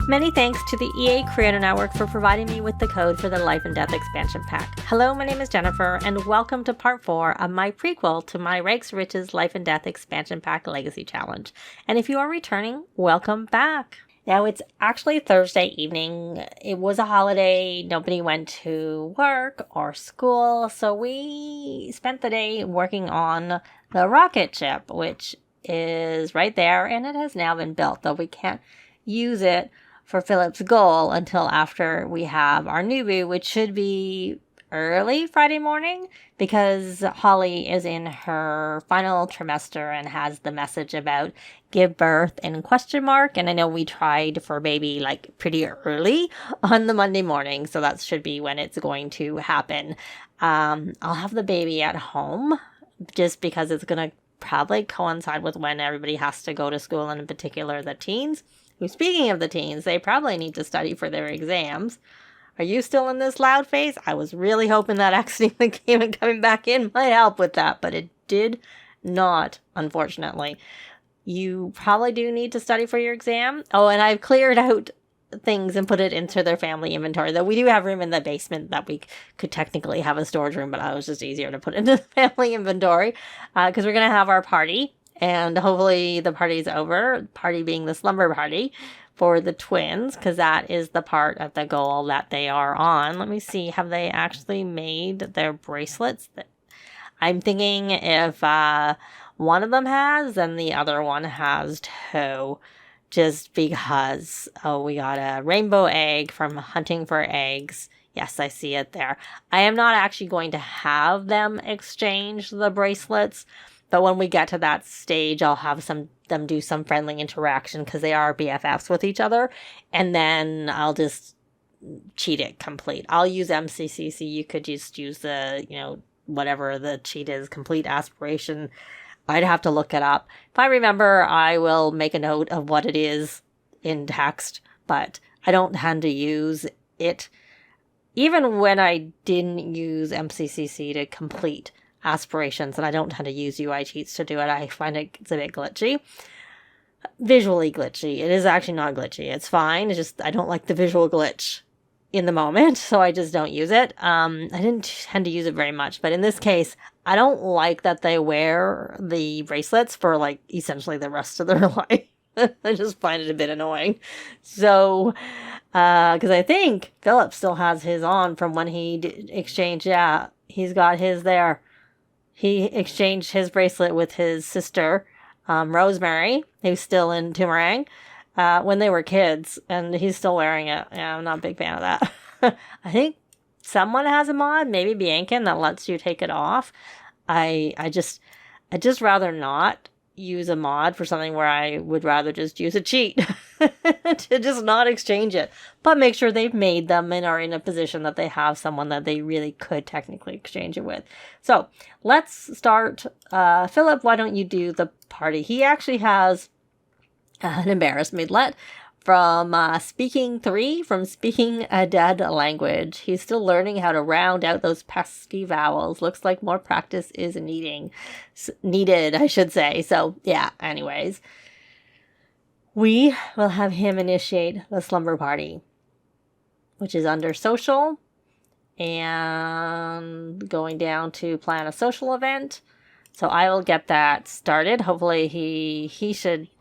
Many thanks to the EA Creator Network for providing me with the code for the Life and Death expansion pack. Hello, my name is Jennifer, and welcome to part 4 of my prequel to my Rake's Riches Life and Death expansion pack Legacy Challenge. And if you are returning, welcome back. Now, it's actually Thursday evening. It was a holiday. Nobody went to work or school, so we spent the day working on the rocket ship, which is right there, and it has now been built, though we can't use it for Philip's goal until after we have our Nubu, which should be early Friday morning, because Hollie is in her final trimester and has the message about give birth in question mark. And I know we tried for baby like pretty early on the Monday morning, so that should be when it's going to happen. I'll have the baby at home just because it's going to probably coincide with when everybody has to go to school, and in particular the teens. Who, speaking of the teens, they probably need to study for their exams. Are you still in this loud phase? I was really hoping that exiting the game and coming back in might help with that, but it did not, unfortunately. You probably do need to study for your exam. Oh, and I've cleared out things and put it into their family inventory, though we do have room in the basement that we could technically have a storage room, but it was just easier to put into the family inventory because we're going to have our party. And hopefully the party's over, party being the slumber party for the twins, because that is the part of the goal that they are on. Let me see, have they actually made their bracelets? I'm thinking if one of them has, then the other one has too, just because. Oh, we got a rainbow egg from hunting for eggs. Yes, I see it there. I am not actually going to have them exchange the bracelets, but when we get to that stage, I'll have them do some friendly interaction because they are BFFs with each other. And then I'll just cheat it complete. I'll use MCCC. You could just use the, whatever the cheat is, complete aspiration. I'd have to look it up. If I remember, I will make a note of what it is in text, but I don't tend to use it. Even when I didn't use MCCC to complete aspirations, and I don't tend to use UI cheats to do it. I find it's a bit glitchy. Visually glitchy. It is actually not glitchy. It's fine. It's just I don't like the visual glitch in the moment, so I just don't use it. I didn't tend to use it very much, but in this case, I don't like that they wear the bracelets for like essentially the rest of their life. I just find it a bit annoying. So, because I think Philip still has his on from when he exchanged. Yeah, he's got his there. He exchanged his bracelet with his sister, Rosemary, who's still in Toomerang, when they were kids, and he's still wearing it. Yeah, I'm not a big fan of that. I think someone has a mod, maybe Biancan, that lets you take it off. I just rather not use a mod for something where I would rather just use a cheat to just not exchange it, but make sure they've made them and are in a position that they have someone that they really could technically exchange it with. So let's start. Philip, why don't you do the party? He actually has an embarrassed midlet from speaking a dead language. He's still learning how to round out those pesky vowels. Looks like more practice is needed, I should say. So yeah, anyways, we will have him initiate the slumber party, which is under social, and going down to plan a social event. So I will get that started. Hopefully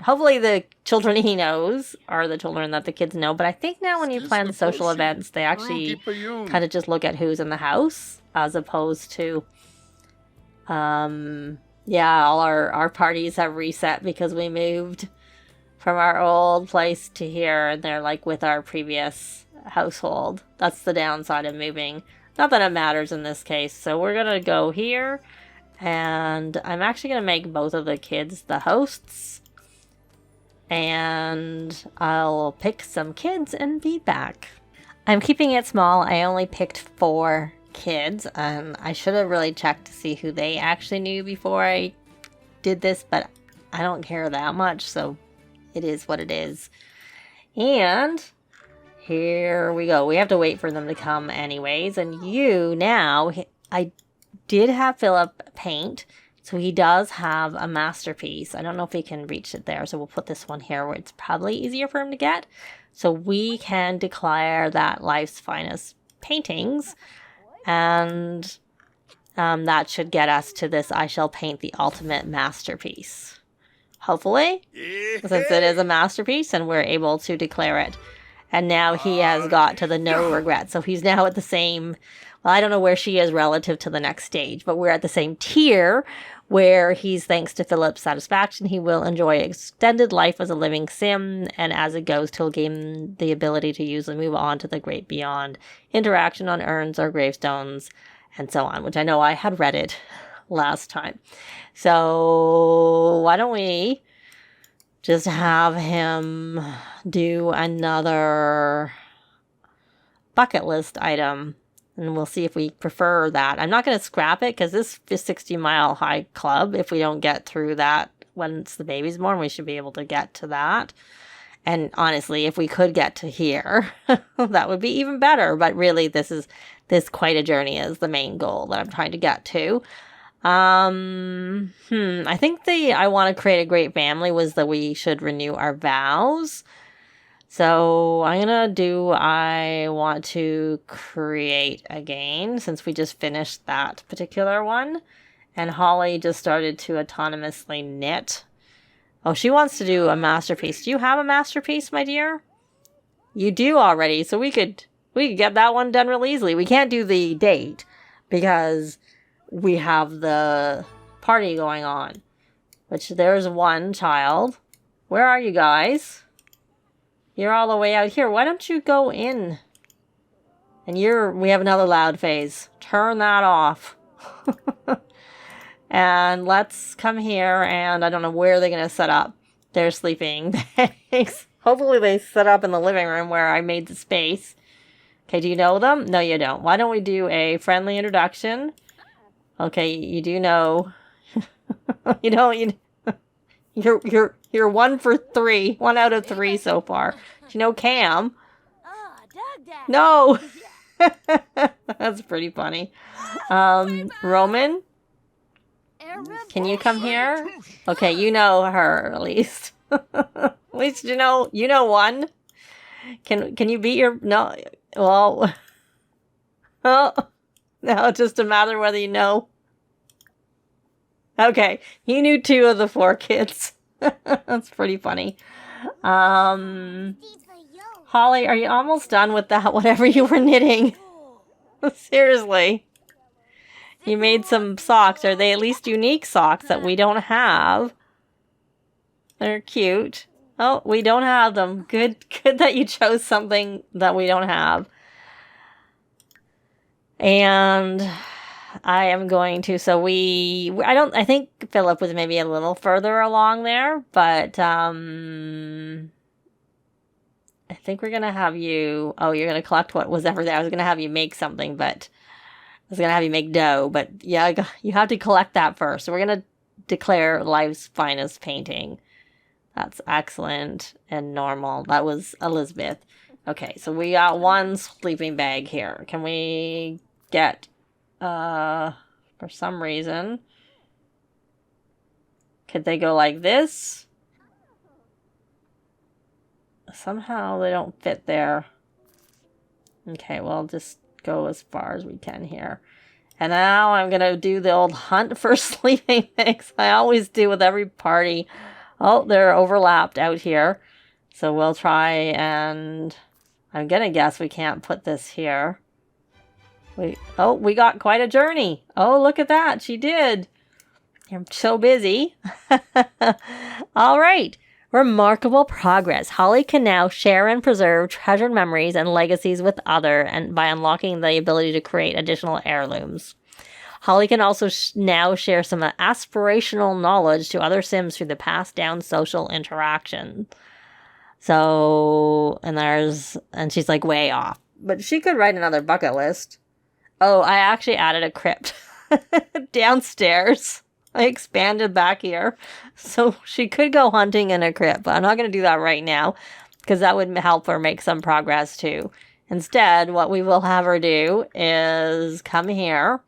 hopefully the children he knows are the children that the kids know. But I think now when you plan social events, they actually kind of just look at who's in the house as opposed to, all our parties have reset because we moved from our old place to here, and they're like with our previous household. That's the downside of moving. Not that it matters in this case. So we're going to go here. And I'm actually going to make both of the kids the hosts. And I'll pick some kids and be back. I'm keeping it small. I only picked 4 kids. I should have really checked to see who they actually knew before I did this. But I don't care that much. So it is what it is. And here we go. We have to wait for them to come anyways. And you now, I did have Philip paint, so he does have a masterpiece. I don't know if he can reach it there, so we'll put this one here where it's probably easier for him to get. So we can declare that Life's Finest Paintings, and that should get us to this I shall paint the ultimate masterpiece. Hopefully, since it is a masterpiece and we're able to declare it. And now he has got to the no regret. So he's now at the same, well, I don't know where she is relative to the next stage, but we're at the same tier where he's, thanks to Philip's satisfaction, he will enjoy extended life as a living sim. And as it goes, he'll gain the ability to use and move on to the great beyond, interaction on urns or gravestones, and so on, which I know I had read it last time. So why don't we just have him do another bucket list item, and we'll see if we prefer that. I'm not going to scrap it because this is 60 Mile High Club. If we don't get through that once the baby's born, we should be able to get to that. And honestly, if we could get to here, that would be even better. But really, this quite a journey is the main goal that I'm trying to get to. I think I want to create a great family was that we should renew our vows. So I'm going to I want to create again, since we just finished that particular one. And Hollie just started to autonomously knit. Oh, she wants to do a masterpiece. Do you have a masterpiece, my dear? You do already, so we could get that one done real easily. We can't do the date because we have the party going on, which there's one child. Where are you guys? You're all the way out here. Why don't you go in? And we have another loud phase. Turn that off. And let's come here, and I don't know where they're going to set up their sleeping bags. Hopefully they set up in the living room where I made the space. Okay, do you know them? No, you don't. Why don't we do a friendly introduction? Okay, you do know. You're 1 for 3. 1 out of 3 so far. Do you know Cam? No. That's pretty funny. Roman? Can you come here? Okay, you know her at least. At least you know one. Can you beat your no? Well, now it's just a matter whether you know. Okay, he knew 2 of the 4 kids. That's pretty funny. Hollie, are you almost done with that? Whatever you were knitting. Seriously. You made some socks. Are they at least unique socks that we don't have? They're cute. Oh, we don't have them. Good that you chose something that we don't have. And I am going to, I think Philip was maybe a little further along there, but I think we're going to have you, you're going to collect what was ever there. I was going to have you make something, but I was going to have you make dough, but yeah, you have to collect that first. So we're going to declare Life's Finest Painting. That's excellent and normal. That was Elizabeth. Okay, so we got 1 sleeping bag here. Can we get, for some reason, could they go like this? Somehow they don't fit there. Okay, well, just go as far as we can here. And now I'm going to do the old hunt for sleeping bags. I always do with every party. Oh, they're overlapped out here. So we'll try, and I'm going to guess we can't put this here. We got quite a journey. Oh, look at that. She did. I'm so busy. All right. Remarkable progress. Hollie can now share and preserve treasured memories and legacies with others, and by unlocking the ability to create additional heirlooms. Hollie can also now share some aspirational knowledge to other Sims through the passed down social interaction. So, and she's like way off. But she could write another bucket list. Oh, I actually added a crypt downstairs. I expanded back here. So she could go hunting in a crypt, but I'm not going to do that right now because that would help her make some progress too. Instead, what we will have her do is come here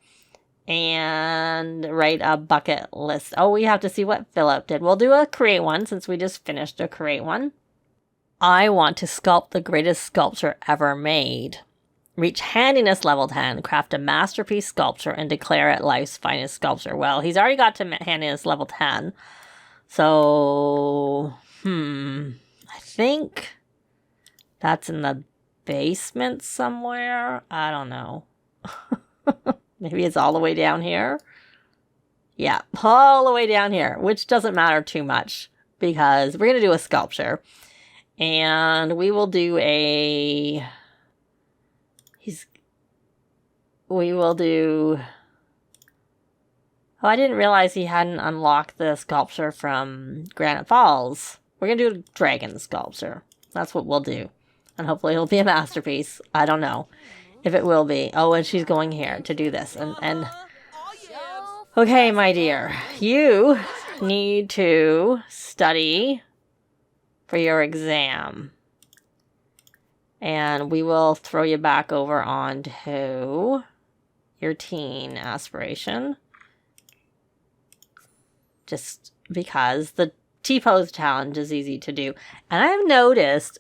and write a bucket list. Oh, we have to see what Philip did. We'll do a create one since we just finished a create one. I want to sculpt the greatest sculpture ever made. Reach handiness level 10, craft a masterpiece sculpture, and declare it life's finest sculpture. Well, he's already got to handiness level 10. So, I think that's in the basement somewhere. I don't know. Maybe it's all the way down here. Yeah, all the way down here, which doesn't matter too much because we're going to do a sculpture. And we will do a... We will do... Oh, I didn't realize he hadn't unlocked the sculpture from Granite Falls. We're going to do a dragon sculpture. That's what we'll do. And hopefully it'll be a masterpiece. I don't know if it will be. Oh, and she's going here to do this. And okay, my dear. You need to study for your exam. And we will throw you back over onto your teen aspiration. Just because the T-pose challenge is easy to do. And I've noticed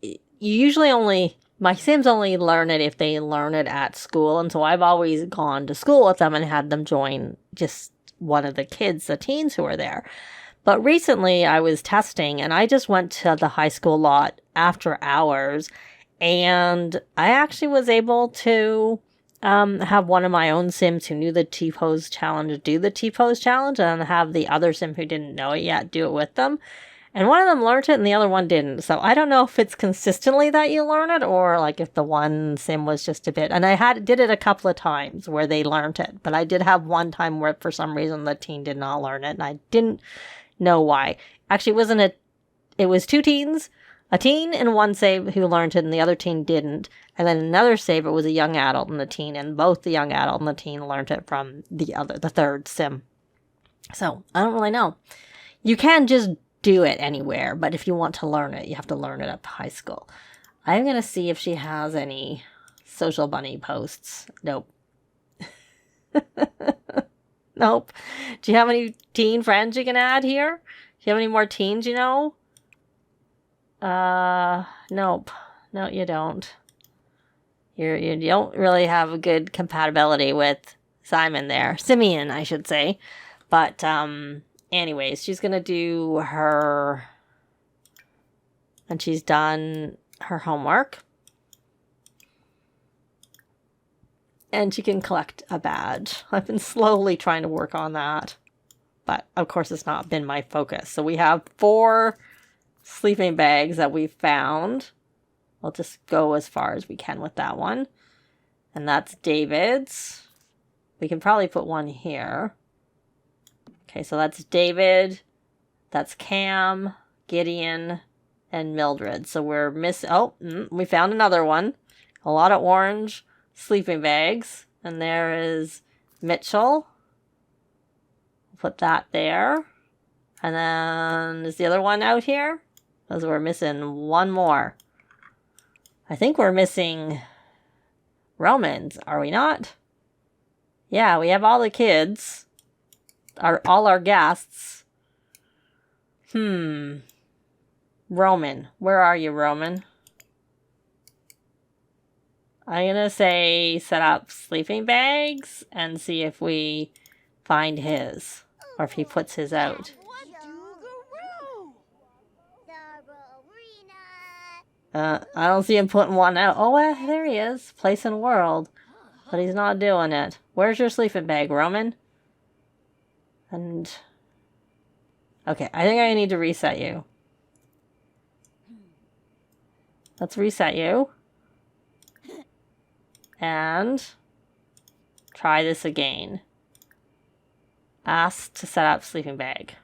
you usually only, my Sims only learn it if they learn it at school. And so I've always gone to school with them and had them join just one of the kids, the teens who are there. But recently I was testing and I just went to the high school lot after hours. And I actually was able to have one of my own Sims who knew the T-pose challenge do the T-pose challenge, and have the other Sim who didn't know it yet do it with them. And one of them learned it and the other one didn't. So I don't know if it's consistently that you learn it or like if the one Sim was just a bit. And I did it a couple of times where they learned it. But I did have one time where for some reason the teen did not learn it. And I didn't know why. Actually, it was two teens. A teen in one save who learned it and the other teen didn't. And then another save, it was a young adult and the teen. And both the young adult and the teen learned it from the third Sim. So, I don't really know. You can just do it anywhere. But if you want to learn it, you have to learn it at high school. I'm going to see if she has any social bunny posts. Nope. Nope. Do you have any teen friends you can add here? Do you have any more teens you know? Nope. No, you don't. You don't really have a good compatibility with Simon there. Simeon, I should say. But, anyways, she's gonna do her... And she's done her homework. And she can collect a badge. I've been slowly trying to work on that. But, of course, it's not been my focus. So we have 4... sleeping bags that we found. We'll just go as far as we can with that one. And that's David's. We can probably put one here. Okay, so that's David. That's Cam, Gideon, and Mildred. So we're missing... Oh, we found another one. A lot of orange sleeping bags. And there is Mitchell. Put that there. And then is the other one out here? Because we're missing one more. I think we're missing Romans, are we not? Yeah, we have all the kids. All our guests. Roman. Where are you, Roman? I'm going to say set up sleeping bags and see if we find his. Or if he puts his out. I don't see him putting one out. Oh, there he is. Place in world. But he's not doing it. Where's your sleeping bag, Roman? And... Okay, I think I need to reset you. Let's reset you. And... try this again. Ask to set up sleeping bag.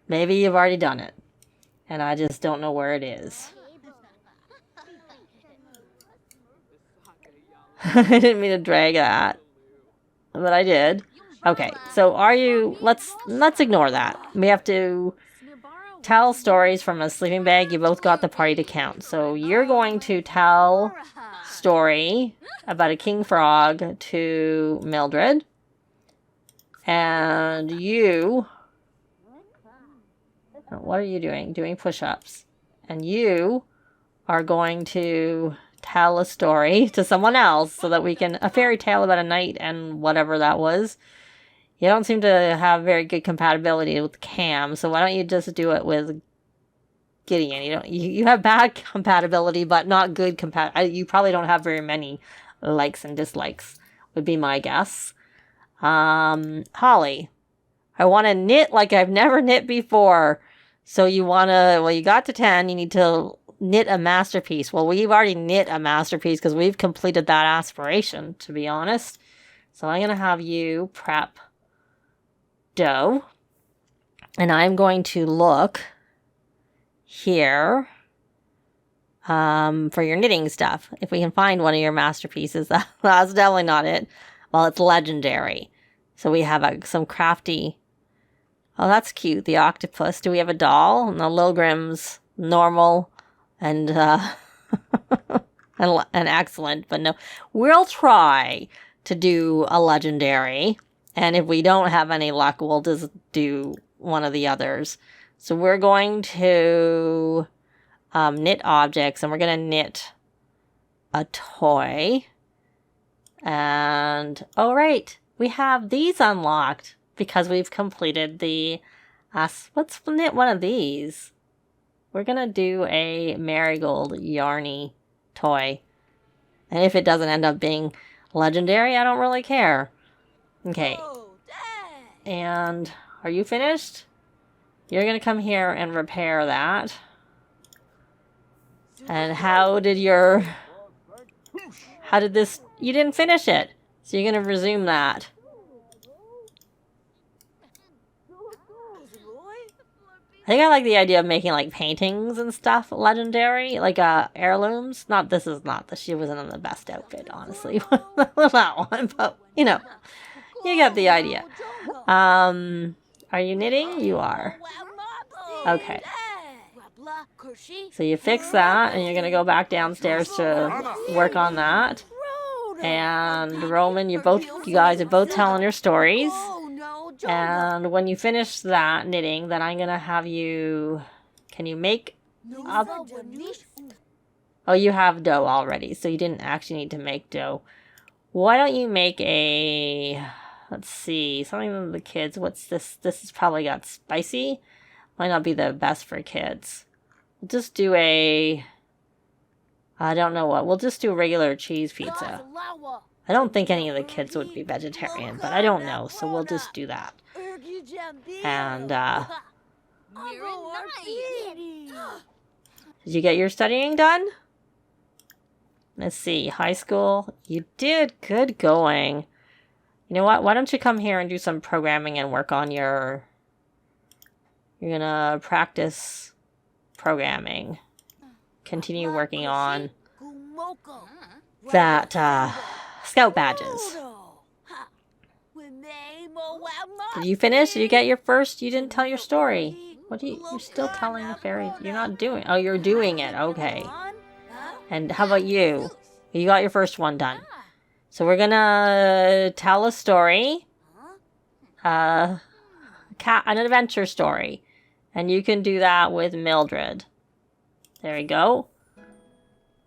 Maybe you've already done it. And I just don't know where it is. I didn't mean to drag that. But I did. Okay, so are you... Let's ignore that. We have to tell stories from a sleeping bag. You both got the party to count. So you're going to tell story about a king frog to Mildred. And you... What are you doing? Doing push-ups. And you are going to tell a story to someone else so that we can... A fairy tale about a knight and whatever that was. You don't seem to have very good compatibility with Cam, so why don't you just do it with Gideon? You have bad compatibility, but not good you probably don't have very many likes and dislikes, would be my guess. Hollie, I want to knit like I've never knit before. So you want to, well, you got to 10, you need to knit a masterpiece. Well, we've already knit a masterpiece because we've completed that aspiration, to be honest. So I'm going to have you prep dough. And I'm going to look here for your knitting stuff. If we can find one of your masterpieces, that's definitely not it. Well, it's legendary. So we have some crafty... Oh, that's cute. The octopus. Do we have a doll? No, Lilgrim's normal and and excellent, but no. We'll try to do a legendary, and if we don't have any luck, we'll just do one of the others. So we're going to knit objects, and we're going to knit a toy. And, oh right, we have these unlocked. Because we've completed the... let's knit one of these. We're going to do a marigold yarny toy. And if it doesn't end up being legendary, I don't really care. Okay. And are you finished? You're going to come here and repair that. And how did this... You didn't finish it. So you're going to resume that. I think I like the idea of making, like, paintings and stuff legendary, like, heirlooms. She wasn't in the best outfit, honestly, that one, but, you know, you get the idea. Are you knitting? You are. Okay. So you fix that, and you're going to go back downstairs to work on that. And Roman, you guys are both telling your stories. And when you finish that knitting, then I'm going to have you... Can you make... Oh, you have dough already, so you didn't actually need to make dough. Why don't you make a... Let's see, something for the kids. What's this? This has probably got spicy. Might not be the best for kids. We'll just do a... I don't know what. We'll just do a regular cheese pizza. I don't think any of the kids would be vegetarian, but I don't know, so we'll just do that. And, did you get your studying done? Let's see, high school. You did good going. You know what? Why don't you come here and do some programming and work on your... You're gonna practice programming. Continue working on that, scout badges. Did you finish? Did you get your first? You didn't tell your story. You're still telling the fairy. You're not doing... Oh, you're doing it. Okay. And how about you? You got your first one done. So we're gonna tell a story. An adventure story. And you can do that with Mildred. There we go.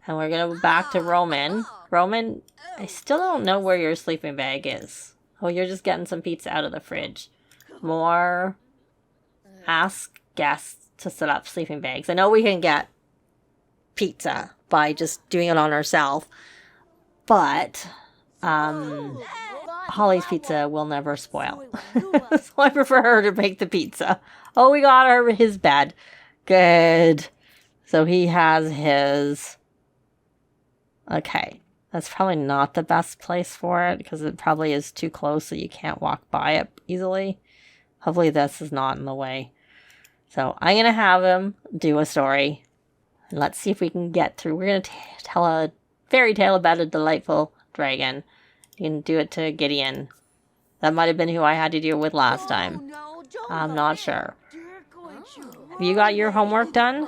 And we're gonna go back to Roman. Roman, I still don't know where your sleeping bag is. Oh, you're just getting some pizza out of the fridge. More. Ask guests to set up sleeping bags. I know we can get pizza by just doing it on ourselves. But, Hollie's pizza will never spoil. So I prefer her to make the pizza. Oh, we got her his bed. Good. So he has his... Okay. That's probably not the best place for it because it probably is too close so you can't walk by it easily. Hopefully this is not in the way. So I'm going to have him do a story. And let's see if we can get through. We're going to tell a fairy tale about a delightful dragon. You can do it to Gideon. That might have been who I had to deal with last time. I'm not sure. Have you got your homework done?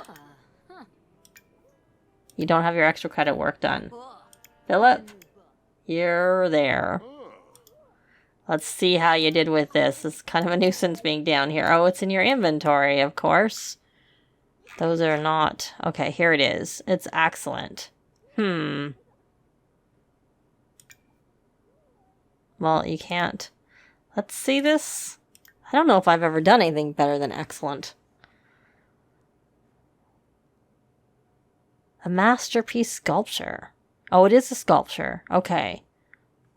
You don't have your extra credit work done. Philip, you're there. Let's see how you did with this. It's kind of a nuisance being down here. Oh, it's in your inventory, of course. Those are not... Okay, here it is. It's excellent. Well, you can't... Let's see this. I don't know if I've ever done anything better than excellent. A masterpiece sculpture. Oh, it is a sculpture. Okay.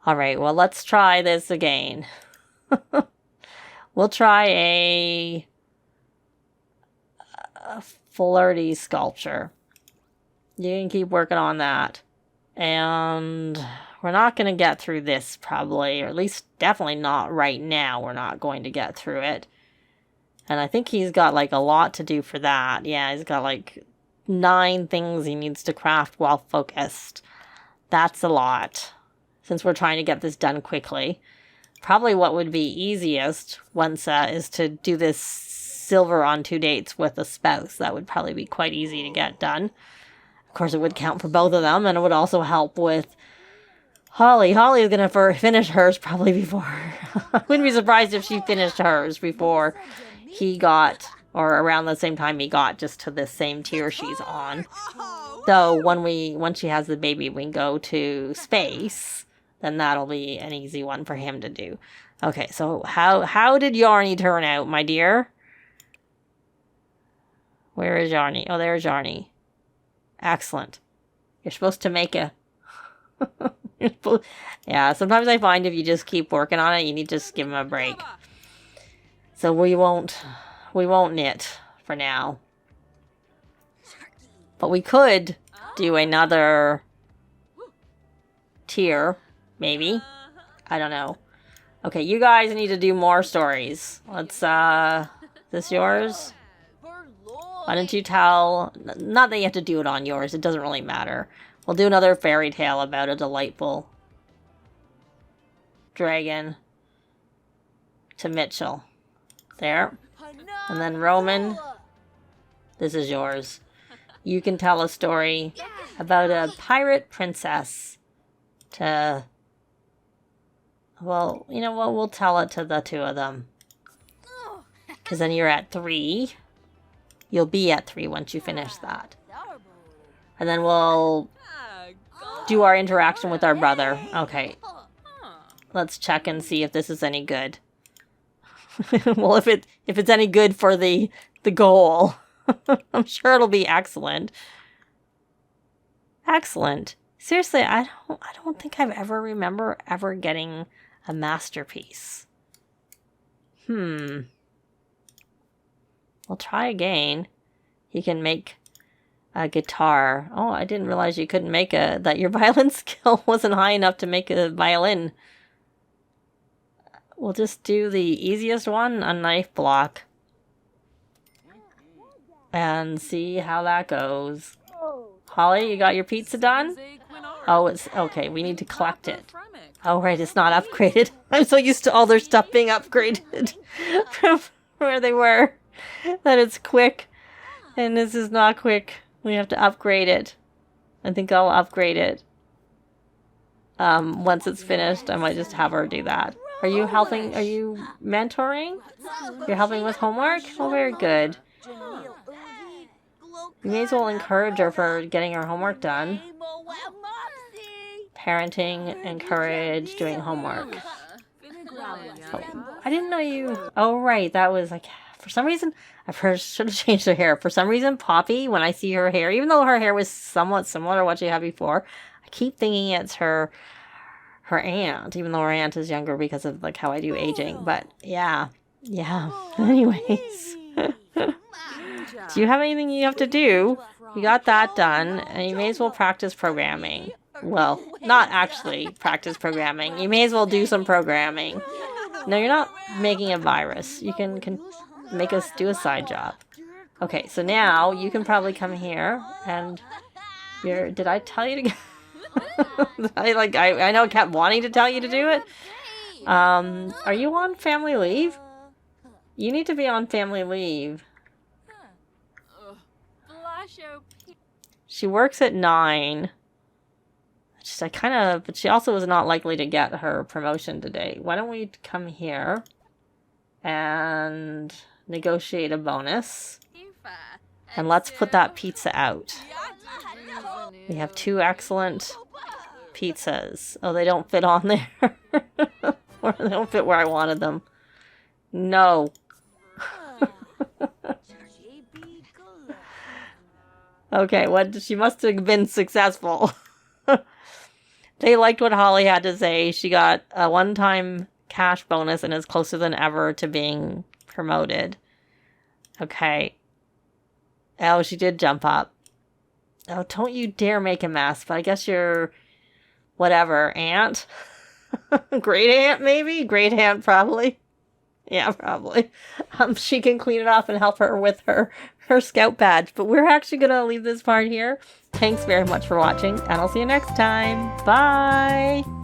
Alright, well, let's try this again. We'll try a flirty sculpture. You can keep working on that. And we're not going to get through this probably, or at least definitely not right now. We're not going to get through it. And I think he's got like a lot to do for that. Yeah, he's got like 9 things he needs to craft while focused. That's a lot. Since we're trying to get this done quickly. Probably what would be easiest once is to do this silver on 2 dates with a spouse. That would probably be quite easy to get done. Of course, it would count for both of them, and it would also help with Hollie. Hollie is going to finish hers probably before... I wouldn't be surprised if she finished hers before he got, or around the same time he got, just to the same tier she's on. So once she has the baby, we can go to space. Then that'll be an easy one for him to do. Okay, so how did Yarny turn out, my dear? Where is Yarny? Oh, there's Yarny. Excellent. You're supposed to make a... Yeah, sometimes I find if you just keep working on it, you need to just give him a break. So we won't knit for now. But we could do another tier, maybe. I don't know. Okay, you guys need to do more stories. Let's, this yours? Why don't you tell... Not that you have to do it on yours, it doesn't really matter. We'll do another fairy tale about a delightful dragon to Mitchell. There. And then Roman, this is yours. You can tell a story about a pirate princess to... Well, you know what? We'll tell it to the 2 of them. Because then you're at 3. You'll be at 3 once you finish that. And then we'll do our interaction with our brother. Okay. Let's check and see if this is any good. Well, if it's any good for the goal, I'm sure it'll be excellent. Excellent. Seriously, I don't think I've remember ever getting a masterpiece. We'll try again. You can make a guitar. Oh, I didn't realize you couldn't make that your violin skill wasn't high enough to make a violin. We'll just do the easiest one, a knife block. And see how that goes. Hollie, you got your pizza done? Oh, it's... Okay, we need to collect it. Oh, right, it's not upgraded. I'm so used to all their stuff being upgraded from where they were. That it's quick. And this is not quick. We have to upgrade it. I think I'll upgrade it. Once it's finished, I might just have her do that. Are you helping? Are you mentoring? You're helping with homework? Oh, very good. You may as well encourage her for getting her homework done. Parenting, encourage, doing homework. Oh, I didn't know you... Oh, right, that was like... For some reason, should have changed her hair. For some reason, Poppy, when I see her hair, even though her hair was somewhat similar to what she had before, I keep thinking it's her aunt, even though her aunt is younger because of like how I do aging. But yeah. Anyways. Do you have anything you have to do? You got that done, and you may as well practice programming. Well, not actually practice programming. You may as well do some programming. No, you're not making a virus. You can make us do a side job. Okay, so now you can probably come here and did I tell you to I know I kept wanting to tell you to do it. Are you on family leave? You need to be on family leave. She works at 9. But she also was not likely to get her promotion today. Why don't we come here and negotiate a bonus? And let's put that pizza out. We have 2 excellent pizzas. Oh, they don't fit on there. Or they don't fit where I wanted them. No. Okay, she must have been successful. They liked what Hollie had to say. She got a one-time cash bonus and is closer than ever to being promoted. Okay. Oh, she did jump up. Oh, don't you dare make a mess. But I guess you're... whatever. Aunt? Great aunt, maybe? Great aunt, probably. Yeah, probably. She can clean it off and help her with her scout badge. But we're actually going to leave this part here. Thanks very much for watching, and I'll see you next time. Bye!